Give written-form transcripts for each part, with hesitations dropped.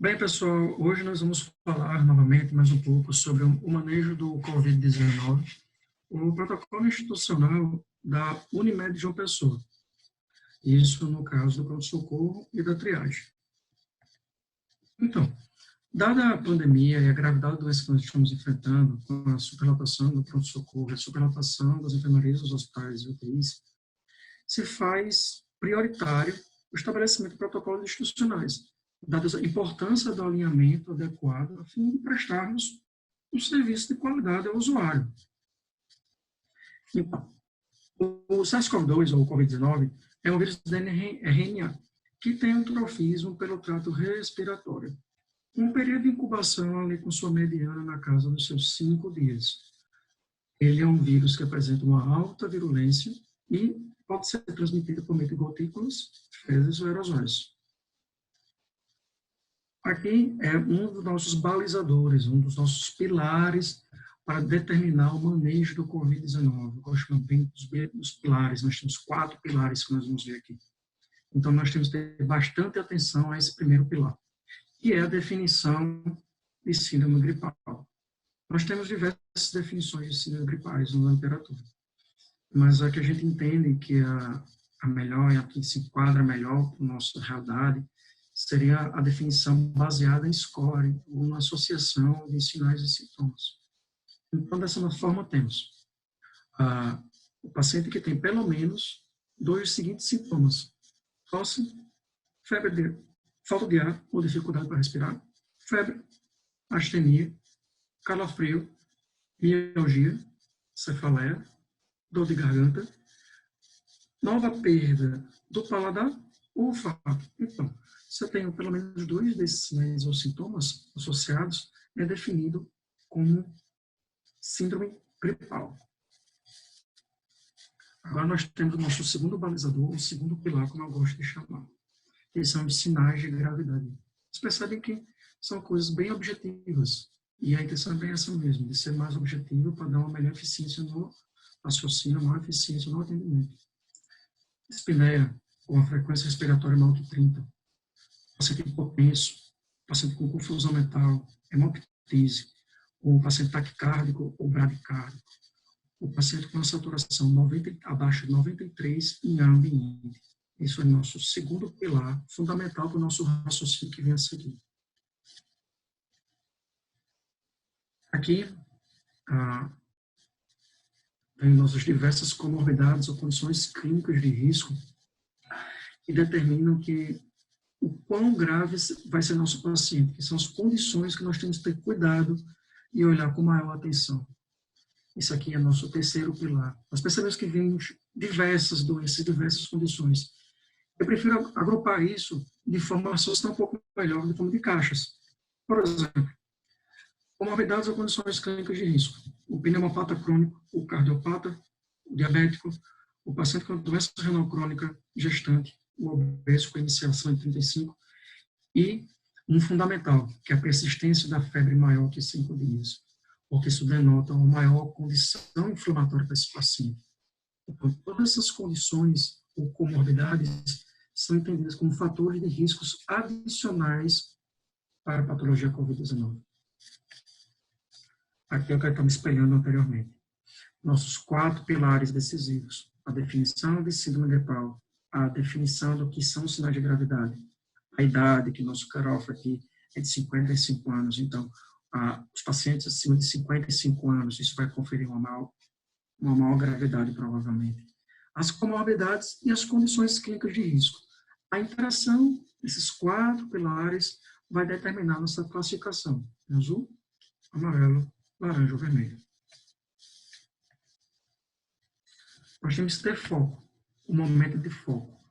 Bem, pessoal, hoje nós vamos falar novamente mais um pouco sobre o manejo do Covid-19, o protocolo institucional da Unimed de João Pessoa. Isso no caso do pronto-socorro e da triagem. Então, dada a pandemia e a gravidade da doença que nós estamos enfrentando, com a superlotação do pronto-socorro, a superlotação das enfermarias dos hospitais e UTIs, se faz prioritário o estabelecimento de protocolos institucionais, dada a importância do alinhamento adequado a fim de prestarmos um serviço de qualidade ao usuário. Então, o SARS-CoV-2, ou Covid-19, é um vírus de RNA, que tem um trofismo pelo trato respiratório. Um período de incubação ali com sua mediana na casa dos seus 5 dias. Ele é um vírus que apresenta uma alta virulência e pode ser transmitido por meio de gotículas, fezes ou aerosóis. Aqui é um dos nossos balizadores, um dos nossos pilares para determinar o manejo do Covid-19. Eu gosto bem dos pilares, nós temos 4 pilares que nós vamos ver aqui. Então, nós temos que ter bastante atenção a esse primeiro pilar, que é a definição de síndrome gripal. Nós temos diversas definições de síndrome gripais na literatura, mas a que a gente entende que a melhor, a que se enquadra melhor com a nossa realidade, seria a definição baseada em score, ou na associação de sinais e sintomas. Então, dessa forma, temos o paciente que tem pelo menos 2 seguintes sintomas: tosse, febre, falta de ar ou dificuldade para respirar, febre, astenia, calafrio, mialgia, cefaleia, dor de garganta, nova perda do paladar ou olfato. Então, se eu tenho pelo menos 2 desses sinais ou sintomas associados, é definido como síndrome gripal. Agora nós temos o nosso segundo balizador, o segundo pilar, como eu gosto de chamar, que são os sinais de gravidade. Vocês percebem que são coisas bem objetivas, e a intenção é bem essa mesmo, de ser mais objetivo para dar uma melhor eficiência no raciocínio, maior eficiência no atendimento. Espineia, com a frequência respiratória maior que 30, paciente hipotenso, paciente com confusão mental, hemoptise, o paciente taquicárdico ou bradicárdico, o paciente com a saturação abaixo de 93 em ambiente. Isso é nosso segundo pilar, fundamental para o nosso raciocínio que vem a seguir. Aqui, tem nossas diversas comorbidades ou condições clínicas de risco que determinam o quão grave vai ser nosso paciente, que são as condições que nós temos que ter cuidado e olhar com maior atenção. Isso aqui é nosso terceiro pilar. Nós percebemos que vemos diversas doenças, diversas condições. Eu prefiro agrupar isso de forma a associar um pouco melhor, de forma de caixas. Por exemplo, comorbidades ou condições clínicas de risco. O pneumopata crônico, o cardiopata, o diabético, o paciente com doença renal crônica gestante, o obeso com iniciação em 35, e um fundamental, que é a persistência da febre maior que 5 dias, porque isso denota uma maior condição inflamatória para esse paciente. Então, todas essas condições ou comorbidades são entendidas como fatores de riscos adicionais para a patologia COVID-19. Aqui é o que eu estava espelhando anteriormente. Nossos 4 pilares decisivos: a definição de síndrome gripal, a definição do que são sinais de gravidade, a idade, que nosso cutoff aqui é de 55 anos, então, os pacientes acima de 55 anos, isso vai conferir uma maior gravidade, provavelmente. As comorbidades e as condições clínicas de risco. A interação desses 4 pilares vai determinar nossa classificação: azul, amarelo, laranja ou vermelho. Nós temos que ter foco, um momento de foco.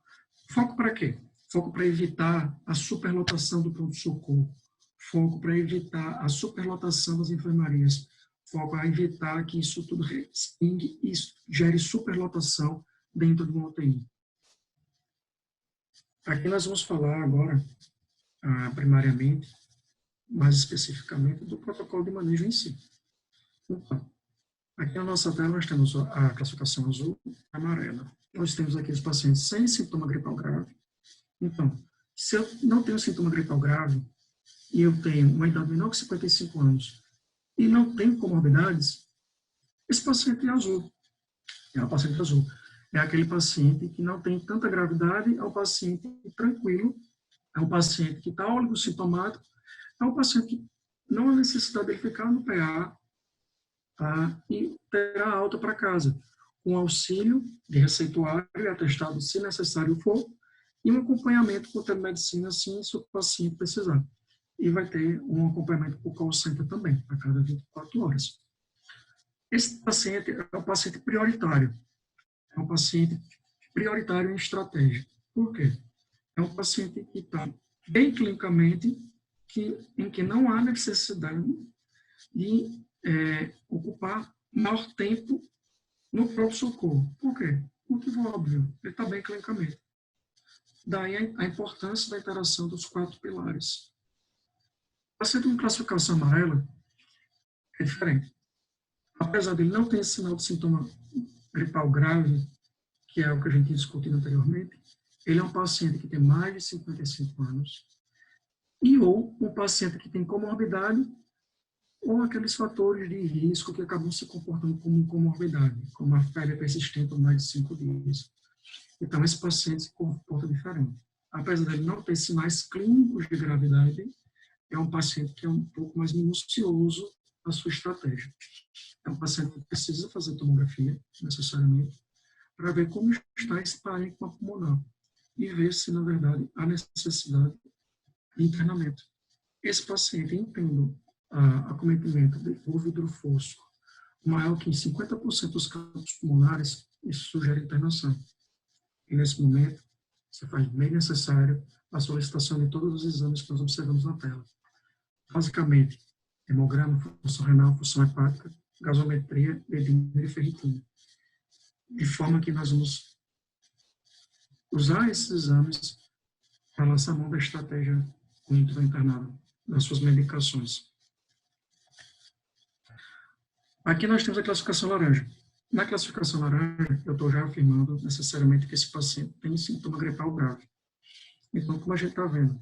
Foco para quê? Foco para evitar a superlotação do pronto-socorro. Foco para evitar a superlotação das enfermarias. Foco para evitar que isso tudo respingue e gere superlotação dentro de uma UTI. Aqui nós vamos falar agora, primariamente, mais especificamente, do protocolo de manejo em si. Então, aqui na nossa tela nós temos a classificação azul e amarela. Nós temos aqui os pacientes sem sintoma gripal grave. Então, se eu não tenho sintoma gripal grave, e eu tenho uma idade menor que 55 anos, e não tenho comorbidades, esse paciente é azul. É o paciente azul. É aquele paciente que não tem tanta gravidade, é um paciente tranquilo, é um paciente que está oligossintomático, é um paciente que não há necessidade de ficar no PA, tá? E terá alta para casa, com auxílio de receituário e atestado, se necessário for, e um acompanhamento com telemedicina, sim, se o paciente precisar. E vai ter um acompanhamento por call center também, a cada 24 horas. Esse paciente é um paciente prioritário. É um paciente prioritário em estratégia. Por quê? É um paciente que está bem clinicamente, em que não há necessidade de ocupar maior tempo no próprio socorro. Por quê? Motivo óbvio, ele está bem clinicamente. Daí a importância da interação dos 4 pilares. O paciente com classificação amarela é diferente. Apesar dele não ter esse sinal de sintoma gripal grave, que é o que a gente discutiu anteriormente, ele é um paciente que tem mais de 55 anos, ou um paciente que tem comorbidade, ou aqueles fatores de risco que acabam se comportando como comorbidade, como a febre persistente por mais de 5 dias. Então, esse paciente se comporta diferente. Apesar dele não ter sinais clínicos de gravidade, é um paciente que é um pouco mais minucioso na sua estratégia. É um paciente que precisa fazer tomografia, necessariamente, para ver como está esse parênquima pulmonar e ver se, na verdade, há necessidade de internamento. Esse paciente, tendo acometimento de ovo hidrofosco maior que em 50% dos campos pulmonares, isso sugere internação. E, nesse momento, se faz bem necessário a solicitação de todos os exames que nós observamos na tela. Basicamente, hemograma, função renal, função hepática, gasometria, dedímero e ferritina. De forma que nós vamos usar esses exames para lançar mão da estratégia com o internado, das suas medicações. Aqui nós temos a classificação laranja. Na classificação laranja, eu estou já afirmando necessariamente que esse paciente tem sintoma gripal grave. Então, como a gente está vendo,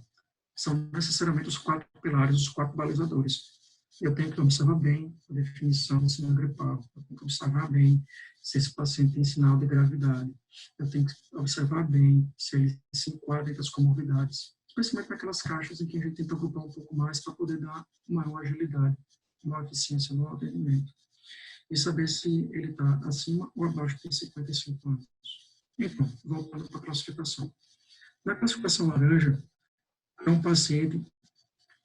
são necessariamente os 4 pilares, os 4 balizadores. Eu tenho que observar bem a definição do sinal gripal, eu tenho que observar bem se esse paciente tem sinal de gravidade, eu tenho que observar bem se ele se enquadra entre as comorbidades, especialmente naquelas caixas em que a gente tenta ocupar um pouco mais para poder dar maior agilidade, maior eficiência no atendimento. E saber se ele está acima ou abaixo de 55 anos. Então, voltando para a classificação. Na classificação laranja, é um paciente,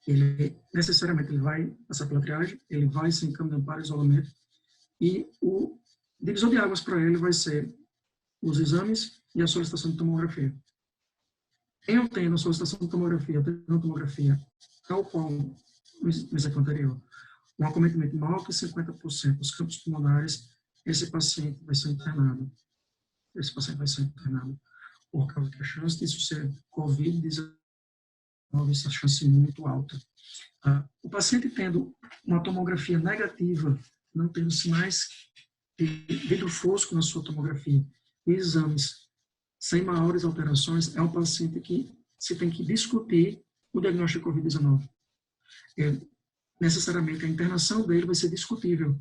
ele necessariamente ele vai passar pela triagem, ele vai ser encaminhado para isolamento, e o divisor de águas para ele vai ser os exames e a solicitação de tomografia. Quem eu tenho a solicitação de tomografia, eu tenho uma tomografia, tal qual no exemplo anterior, um acometimento maior que 50% dos campos pulmonares, esse paciente vai ser internado. Esse paciente vai ser internado por causa que a chance disso ser COVID-19, essa chance é muito alta. O paciente tendo uma tomografia negativa, não tendo sinais de vidro fosco na sua tomografia, e exames sem maiores alterações, é um paciente que se tem que discutir o diagnóstico de COVID-19. Necessariamente a internação dele vai ser discutível.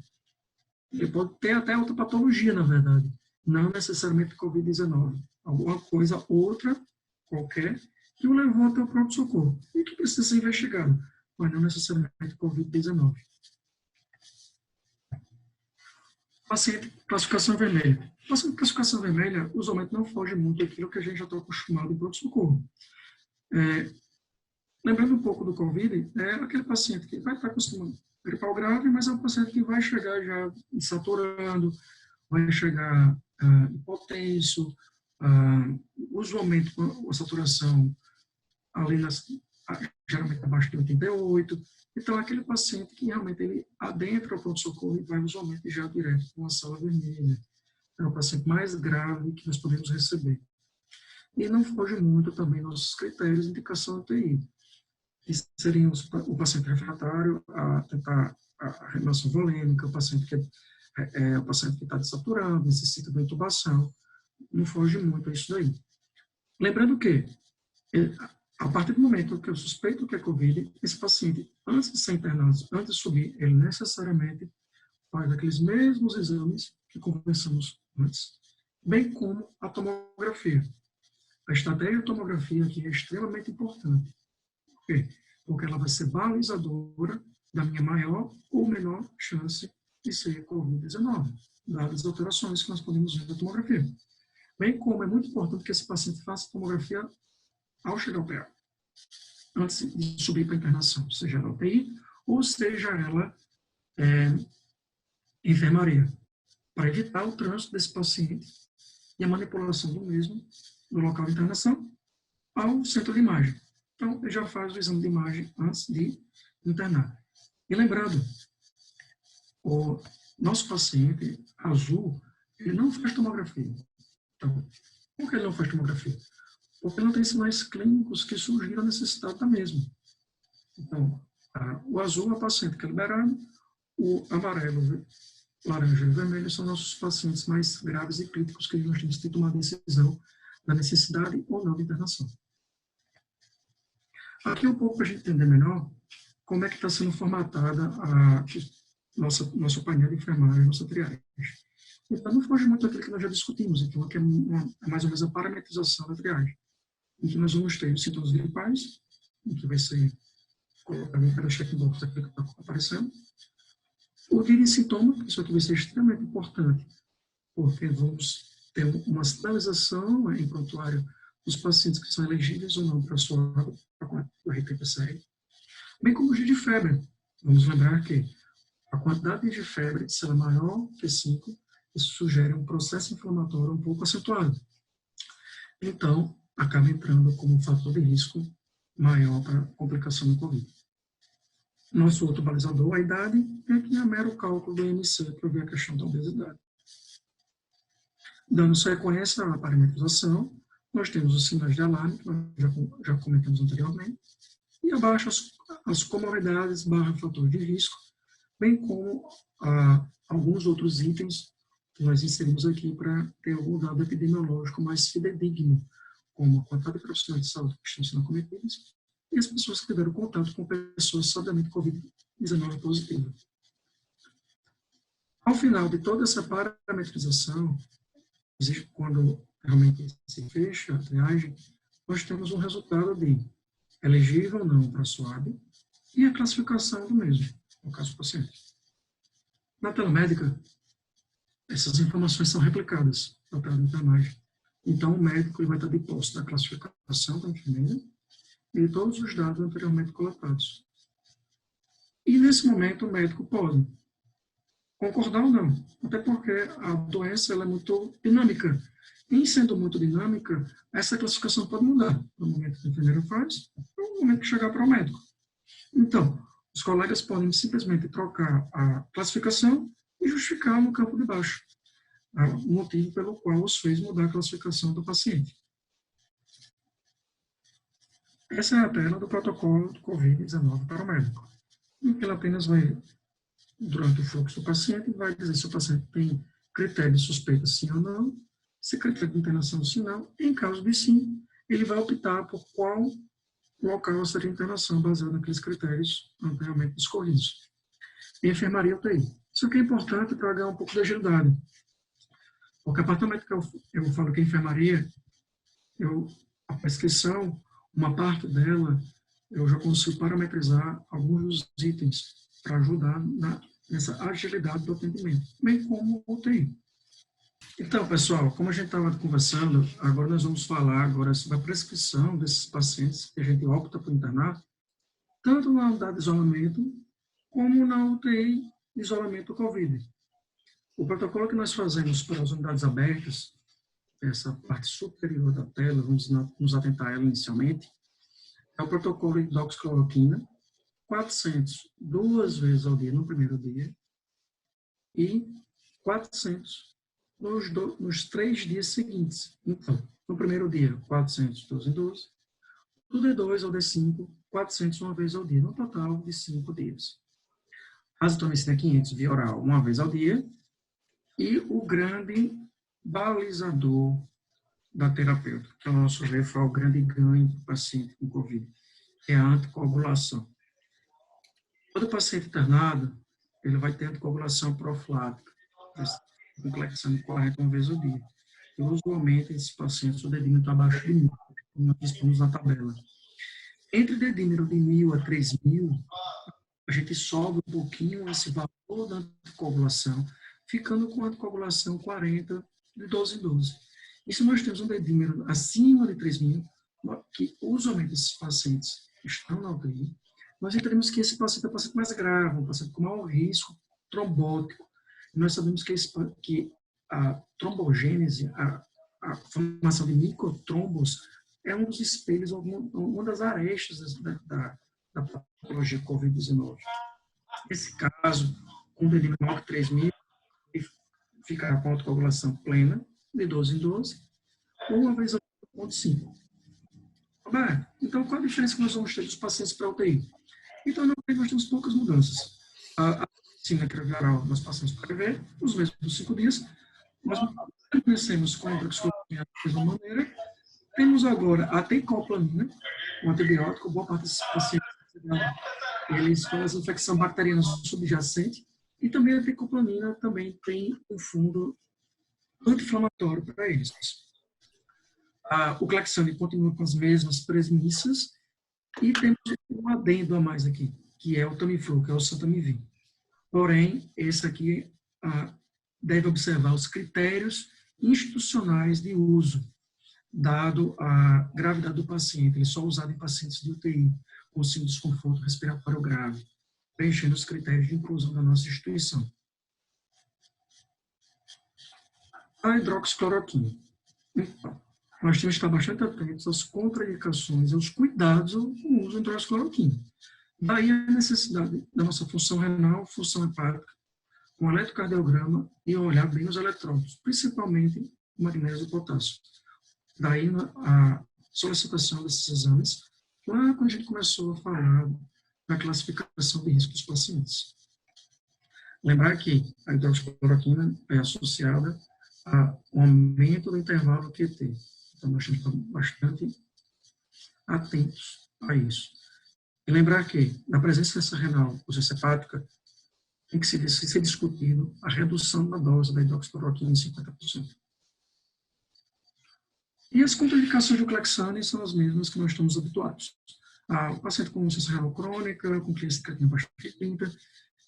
Ele pode ter até outra patologia, na verdade, não necessariamente COVID-19. Alguma coisa, outra, qualquer, que o levou até o pronto-socorro e que precisa ser investigado, mas não necessariamente COVID-19. Paciente, classificação vermelha. Paciente, classificação vermelha, usualmente não foge muito daquilo que a gente já está acostumado em pronto-socorro. Lembrando um pouco do COVID, é aquele paciente que vai estar acostumado a gripal grave, mas é um paciente que vai chegar já insaturando, vai chegar hipotenso, usualmente com a saturação ali geralmente abaixo de 88. Então, é aquele paciente que realmente ele adentra o pronto-socorro e vai usualmente já direto para uma sala vermelha. É o paciente mais grave que nós podemos receber. E não foge muito também nossos critérios de indicação UTI, que seriam o paciente refratário a tentar a reanimação volêmica, o paciente que o paciente que está desaturando, necessita de uma intubação, não foge muito a isso daí. Lembrando que A partir do momento que eu suspeito que é Covid, esse paciente, antes de ser internado, antes de subir, ele necessariamente faz aqueles mesmos exames que conversamos antes, bem como a tomografia. A estratégia de tomografia aqui é extremamente importante. Por quê? Porque ela vai ser balizadora da minha maior ou menor chance de ser Covid-19, dadas as alterações que nós podemos ver na tomografia. Bem como é muito importante que esse paciente faça a tomografia ao chegar ao PA, antes de subir para a internação, seja ela UTI ou seja ela enfermaria, para evitar o trânsito desse paciente e a manipulação do mesmo no local de internação ao centro de imagem. Então, ele já faz o exame de imagem antes de internar. E lembrando, o nosso paciente azul, ele não faz tomografia. Então, por que ele não faz tomografia? Porque não tem sinais clínicos que sugiram a necessidade da mesma. Então, o azul é o paciente que é liberado, o amarelo, laranja e vermelho são nossos pacientes mais graves e críticos que nós temos que tomar a decisão da necessidade ou não de internação. Aqui um pouco para a gente entender melhor como é que está sendo formatada a nosso painel de enfermagem, nossa triagem. Então, não foge muito daquilo que nós já discutimos. Então, aqui é mais ou menos a parametrização da triagem, em que nós vamos ter os sintomas gripais, em que vai ser colocado em cada checkbox aquilo que está aparecendo. O dia de sintoma, isso aqui vai ser extremamente importante, porque vamos ter uma sinalização em prontuário dos pacientes que são elegíveis ou não para a SWAB, para o RT-PCR, bem como o dia de febre. Vamos lembrar que a quantidade de febre, se ela é maior que 5, isso sugere um processo inflamatório um pouco acentuado. Então, acaba entrando como um fator de risco maior para complicação do Covid. Nosso outro balizador, a idade, é que é mero cálculo do IMC para ver a questão da obesidade. Dando sequência à parametrização, nós temos os sinais de alarme, que nós já comentamos anteriormente, e abaixo as comorbidades / fator de risco, bem como alguns outros itens que nós inserimos aqui para ter algum dado epidemiológico mais fidedigno, como a quantidade de profissionais de saúde que estão sendo acometidos e as pessoas que tiveram contato com pessoas sabiamente Covid-19 positivas. Ao final de toda essa parametrização, quando realmente se fecha a triagem, nós temos um resultado de elegível ou não para a SWAB e a classificação do mesmo, no caso do paciente. Na telemédica, essas informações são replicadas na tela de enfermagem. Então, o médico ele vai estar de posse da classificação da enfermeira e de todos os dados anteriormente coletados. E, nesse momento, o médico pode concordar ou não, até porque a doença ela é muito dinâmica. E, sendo muito dinâmica, essa classificação pode mudar no momento que a enfermeira faz ou no momento que chegar para o médico. Então, os colegas podem simplesmente trocar a classificação e justificar no campo de baixo o motivo pelo qual os fez mudar a classificação do paciente. Essa é a tela do protocolo do Covid-19 para o médico, em que ele apenas vai, durante o fluxo do paciente, vai dizer se o paciente tem critério de suspeita sim ou não, se critério de internação sim ou não. Em caso de sim, ele vai optar por qual local seria a internação baseado naqueles critérios anteriormente discorridos. Enfermaria UTI. Isso aqui é importante para ganhar um pouco de agilidade. Porque a partir do momento que eu falo que enfermaria, a prescrição, uma parte dela, eu já consigo parametrizar alguns dos itens para ajudar nessa agilidade do atendimento, bem como o UTI. Então, pessoal, como a gente estava conversando, agora nós vamos falar agora sobre a prescrição desses pacientes que a gente opta por internar, tanto na unidade de isolamento, como na UTI de isolamento COVID. O protocolo que nós fazemos para as unidades abertas, essa parte superior da tela, vamos nos atentar a ela inicialmente, é o protocolo de hidroxicloroquina, 400 2 vezes ao dia no primeiro dia e 400 nos 3 dias seguintes. Então, no primeiro dia, 400 12 em 12, do D2 ao D5, 400 uma vez ao dia, no total de 5 dias. Azitromicina 500 via oral uma vez ao dia e o grande balizador da terapêutica, que ao nosso ver foi o grande ganho do paciente com Covid, que é a anticoagulação. Todo paciente internado, ele vai ter anticoagulação profilática, com clexane 40 vezes ao dia. E, usualmente, esses pacientes, o dedímero está abaixo de 1.000, como nós estamos na tabela. Entre dedímero de 1.000 a 3.000, a gente sobe um pouquinho esse valor da anticoagulação, ficando com a anticoagulação 40 de 12 em 12. E se nós temos um dedímero acima de 3.000, que usualmente esses pacientes estão na UTI, nós entendemos que esse paciente é um paciente mais grave, um paciente com maior risco trombótico. E nós sabemos que a trombogênese, a formação de microtrombos, é um dos espelhos, uma das arestas da patologia COVID-19. Nesse caso, com dedímero maior que 3.000, ficará com a autocoagulação plena, de 12 em 12, ou uma vez ao 0,5. Então, qual a diferença que nós vamos ter dos pacientes para a UTI? Então, na UTI nós temos poucas mudanças. A vacina viral nós passamos para ver, os mesmos 5 dias. Nós conhecemos com a hidroxicloroquina da mesma maneira. Temos agora a teicoplamina, um antibiótico, boa parte desses pacientes, eles fazem infecção bacteriana subjacente, e também a teicoplamina também tem um fundo anti-inflamatório para eles. O Clexane continua com as mesmas premissas, e temos um adendo a mais aqui, que é o Tamiflu, que é o Santamivir. Porém, esse aqui deve observar os critérios institucionais de uso, dado a gravidade do paciente. Ele é só usado em pacientes de UTI, com signo de desconforto respiratório grave, preenchendo os critérios de inclusão da nossa instituição. A hidroxicloroquina. Então, nós temos que estar bastante atentos às contraindicações, aos cuidados com o uso da hidroxicloroquina. Daí a necessidade da nossa função renal, função hepática, com eletrocardiograma e olhar bem os eletrólitos, principalmente o magnésio e o potássio. Daí a solicitação desses exames, lá quando a gente começou a falar da classificação de risco dos pacientes. Lembrar que a hidroxicloroquina é associada a um aumento do intervalo QT. Então, nós temos que estar bastante atentos a isso. E lembrar que, na presença dessa renal, ausência hepática, tem que ser discutido a redução da dose da hidroxicloroquina em 50%. E as contraindicações do Clexane são as mesmas que nós estamos habituados. O paciente com insuficiência renal crônica, com clínica de creatinina abaixo de 30,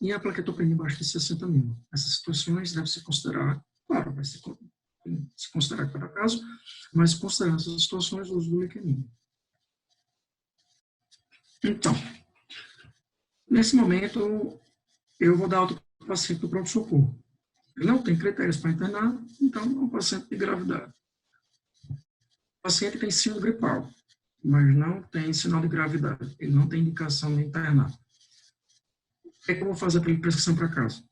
e a plaquetopenia abaixo de 60 mil. Essas situações devem se considerar, claro, vai se considerar cada caso, mas considerando essas situações, o uso do Leqemina. Então, nesse momento, eu vou dar alta para o paciente do pronto-socorro. Ele não tem critérios para internar, então é um paciente de gravidade. O paciente tem síndrome gripal, mas não tem sinal de gravidade. Ele não tem indicação de internar. O que é que eu vou fazer para ele prescrição para casa?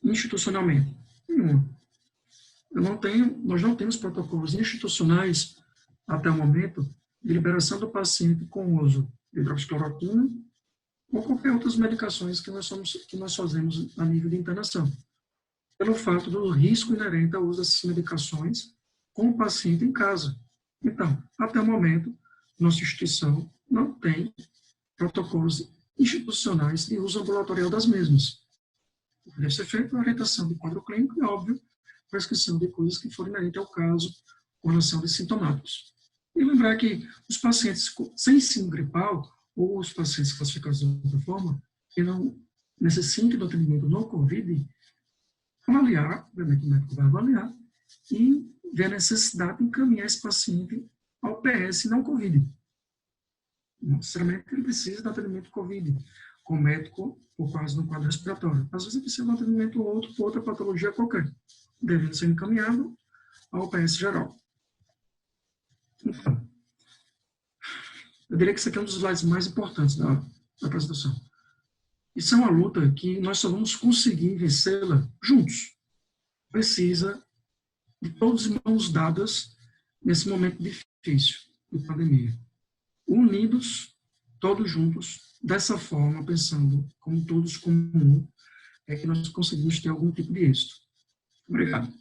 Institucionalmente, nenhuma. Nós não temos protocolos institucionais, até o momento, de liberação do paciente com uso de hidroxicloroquina ou qualquer outras medicações que nós fazemos a nível de internação, pelo fato do risco inerente ao uso dessas medicações com o paciente em casa. Então, até o momento, nossa instituição não tem protocolos institucionais de uso ambulatorial das mesmas. Deve ser feita a orientação de quadro clínico e, óbvio, prescrição de coisas que forem inerentes ao caso, com relação de sintomáticos. E lembrar que os pacientes sem síndrome gripal, ou os pacientes classificados de outra forma, que não necessitem do atendimento no COVID, avaliar, obviamente o médico vai avaliar, e ver a necessidade de encaminhar esse paciente ao PS não COVID. Não necessariamente ele precisa de atendimento COVID, com o médico por causa de um quadro respiratório. Às vezes ele precisa de um atendimento ou outro, por outra patologia qualquer, devendo ser encaminhado ao PS geral. Então, eu diria que esse aqui é um dos slides mais importantes da apresentação. Isso é uma luta que nós só vamos conseguir vencê-la juntos. Precisa de todos mãos dadas nesse momento difícil de pandemia. Unidos, todos juntos, dessa forma, pensando como todos como um, é que nós conseguimos ter algum tipo de êxito. Obrigado.